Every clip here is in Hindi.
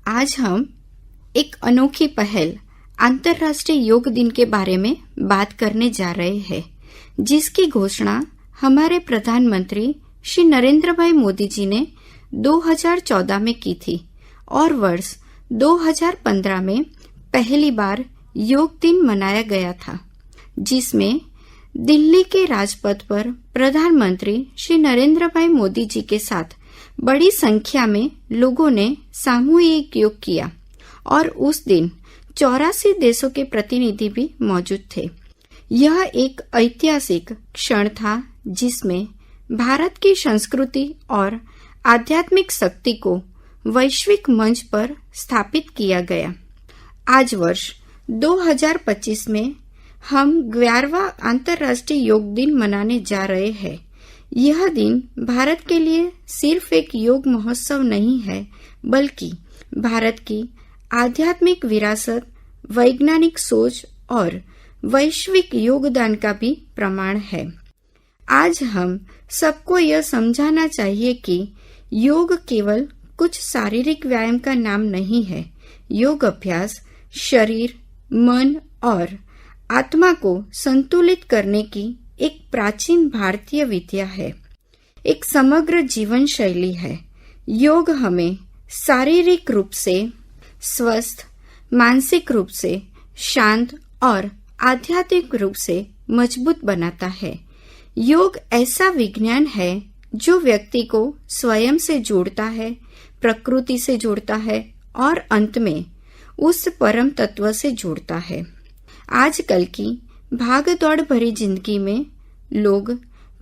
आज हम एक अनोखी पहल अंतर्राष्ट्रीय योग दिन के बारे में बात करने जा रहे हैं, जिसकी घोषणा हमारे प्रधानमंत्री श्री नरेंद्र भाई मोदी जी ने 2014 में की थी और वर्ष 2015 में पहली बार योग दिन मनाया गया था, जिसमें दिल्ली के राजपथ पर प्रधानमंत्री श्री नरेंद्र भाई मोदी जी के साथ बड़ी संख्या में लोगों ने सामूहिक योग किया और उस दिन 84 देशों के प्रतिनिधि भी मौजूद थे। यह एक ऐतिहासिक क्षण था जिसमें भारत की संस्कृति और आध्यात्मिक शक्ति को वैश्विक मंच पर स्थापित किया गया। आज वर्ष 2025 में हम 11वां अंतर्राष्ट्रीय योग दिन मनाने जा रहे हैं। यह दिन भारत के लिए सिर्फ एक योग महोत्सव नहीं है, बल्कि भारत की आध्यात्मिक विरासत, वैज्ञानिक सोच और वैश्विक योगदान का भी प्रमाण है। आज हम सबको यह समझाना चाहिए कि योग केवल कुछ शारीरिक व्यायाम का नाम नहीं है। योग अभ्यास शरीर, मन और आत्मा को संतुलित करने की एक प्राचीन भारतीय विद्या है, एक समग्र जीवन शैली है। योग हमें शारीरिक रूप से स्वस्थ, मानसिक रूप से शांत और आध्यात्मिक रूप से मजबूत बनाता है। योग ऐसा विज्ञान है जो व्यक्ति को स्वयं से जोड़ता है, प्रकृति से जोड़ता है और अंत में उस परम तत्व से जोड़ता है। आजकल की भाग-दौड़ भरी जिंदगी में लोग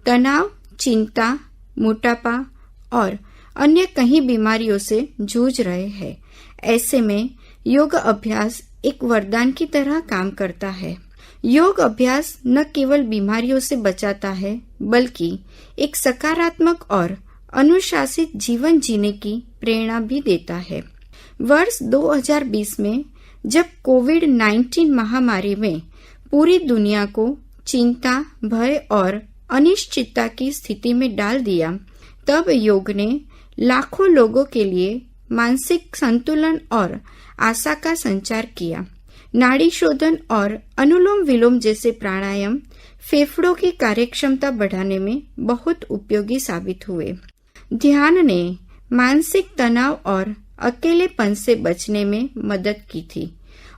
तनाव, चिंता, मोटापा और अन्य कई बीमारियों से जूझ रहे हैं। ऐसे में योग अभ्यास एक वरदान की तरह काम करता है। योग अभ्यास न केवल बीमारियों से बचाता है, बल्कि एक सकारात्मक और अनुशासित जीवन जीने की प्रेरणा भी देता है। वर्ष 2020 में जब कोविड-19 महामारी में पूरी दुनिया को चिंता, भय और अनिश्चितता की स्थिति में डाल दिया, तब योग ने लाखों लोगों के लिए मानसिक संतुलन और आशा का संचार किया। नाड़ी शोधन और अनुलोम विलोम जैसे प्राणायाम फेफड़ों की कार्यक्षमता बढ़ाने में बहुत उपयोगी साबित हुए। ध्यान ने मानसिक तनाव और अकेलेपन से बचने में मदद की थी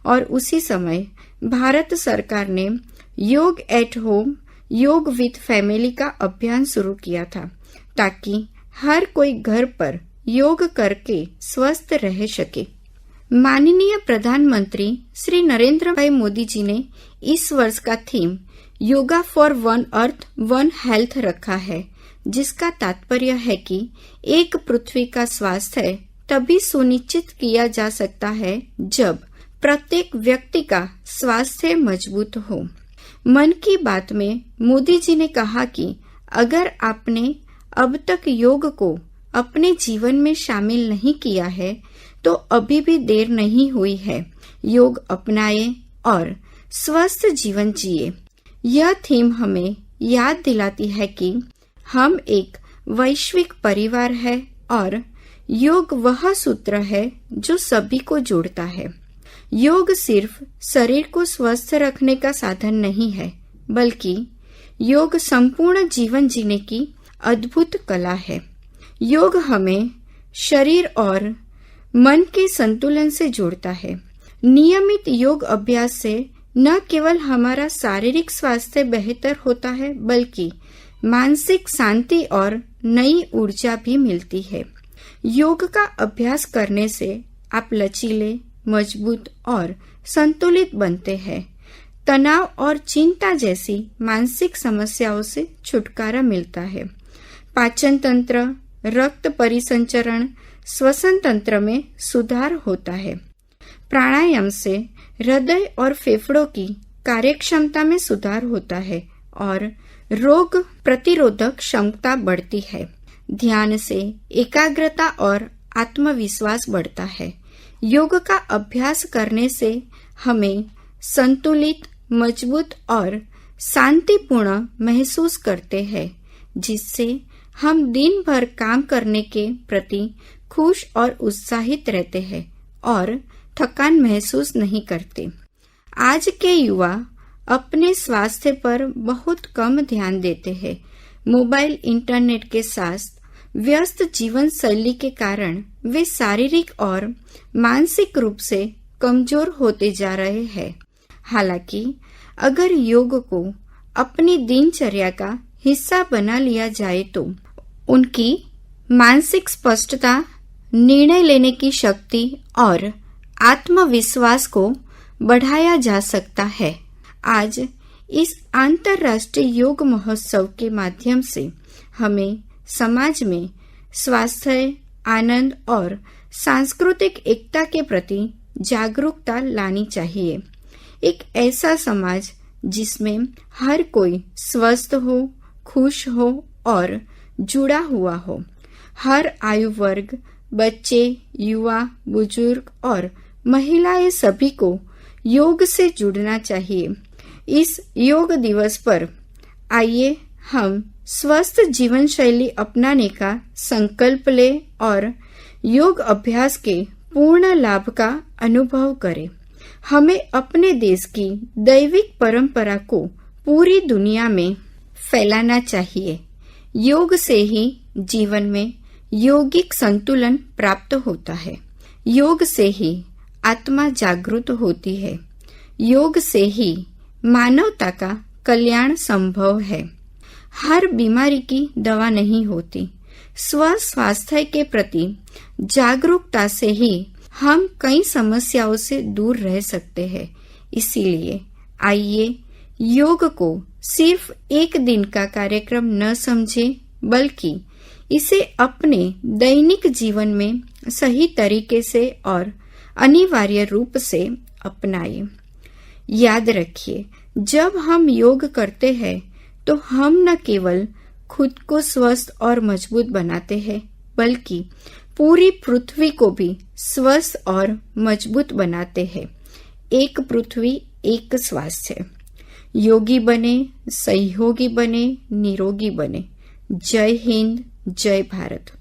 और उसी समय भारत सरकार ने योग एट होम, योग विद फैमिली का अभियान शुरू किया था, ताकि हर कोई घर पर योग करके स्वस्थ रह सके। माननीय प्रधानमंत्री श्री नरेंद्र भाई मोदी जी ने इस वर्ष का theme yoga for one earth one health रखा है, जिसका तात्पर्य है कि एक पृथ्वी का स्वास्थ्य तभी सुनिश्चित किया जा सकता है जब प्रत्येक व्यक्ति का स्वास्थ्य मजबूत हो। मन की बात में मोदी जी ने कहा कि अगर आपने अब तक योग को अपने जीवन में शामिल नहीं किया है, तो अभी भी देर नहीं हुई है। योग अपनाए और स्वस्थ जीवन जिए। यह थीम हमें याद दिलाती है कि हम एक वैश्विक परिवार है और योग वह सूत्र है जो सभी को जोड़ता है। योग सिर्फ शरीर को स्वस्थ रखने का साधन नहीं है, बल्कि योग संपूर्ण जीवन जीने की अद्भुत कला है। योग हमें शरीर और मन के संतुलन से जोड़ता है। नियमित योग अभ्यास से न केवल हमारा शारीरिक स्वास्थ्य बेहतर होता है, बल्कि मानसिक शांति और नई ऊर्जा भी मिलती है। योग का अभ्यास करने से आप लचीले, मजबूत और संतुलित बनते हैं। तनाव और चिंता जैसी मानसिक समस्याओं से छुटकारा मिलता है। पाचन तंत्र, रक्त परिसंचरण, श्वसन तंत्र में सुधार होता है। प्राणायाम से हृदय और फेफड़ों की कार्यक्षमता में सुधार होता है और रोग प्रतिरोधक क्षमता बढ़ती है। ध्यान से एकाग्रता और आत्मविश्वास बढ़ता है। योग का अभ्यास करने से हमें संतुलित, मजबूत और शांतिपूर्ण महसूस करते हैं, जिससे हम दिन भर काम करने के प्रति खुश और उत्साहित रहते हैं और थकान महसूस नहीं करते। आज के युवा अपने स्वास्थ्य पर बहुत कम ध्यान देते हैं। मोबाइल इंटरनेट के साथ व्यस्त जीवन शैली के कारण वे शारीरिक और मानसिक रूप से कमजोर होते जा रहे हैं। हालांकि अगर योग को अपनी दिनचर्या का हिस्सा बना लिया जाए तो उनकी मानसिक स्पष्टता, निर्णय लेने की शक्ति और आत्मविश्वास को बढ़ाया जा सकता है। आज इस अंतर्राष्ट्रीय योग महोत्सव के माध्यम से हमें समाज में स्वास्थ्य, आनंद और सांस्कृतिक एकता के प्रति जागरूकता लानी चाहिए। एक ऐसा समाज जिसमें हर कोई स्वस्थ हो, खुश हो और जुड़ा हुआ हो। हर आयु वर्ग, बच्चे, युवा, बुजुर्ग और महिलाएं सभी को योग से जुड़ना चाहिए। इस योग दिवस पर आइए हम स्वस्थ जीवन शैली अपनाने का संकल्प लें और योग अभ्यास के पूर्ण लाभ का अनुभव करें। हमें अपने देश की दैविक परंपरा को पूरी दुनिया में फैलाना चाहिए। योग से ही जीवन में यौगिक संतुलन प्राप्त होता है। योग से ही आत्मा जागृत होती है। योग से ही मानवता का कल्याण संभव है। हर बीमारी की दवा नहीं होती। स्वास्थ्य के प्रति जागरूकता से ही हम कई समस्याओं से दूर रह सकते हैं। इसीलिए आइए योग को सिर्फ एक दिन का कार्यक्रम न समझें, बल्कि इसे अपने दैनिक जीवन में सही तरीके से और अनिवार्य रूप से अपनाएं। याद रखिए, जब हम योग करते हैं तो हम न केवल खुद को स्वस्थ और मजबूत बनाते हैं, बल्कि पूरी पृथ्वी को भी स्वस्थ और मजबूत बनाते हैं। एक पृथ्वी, एक स्वास्थ्य। योगी बने, सहयोगी बने, निरोगी बने। जय हिंद, जय भारत।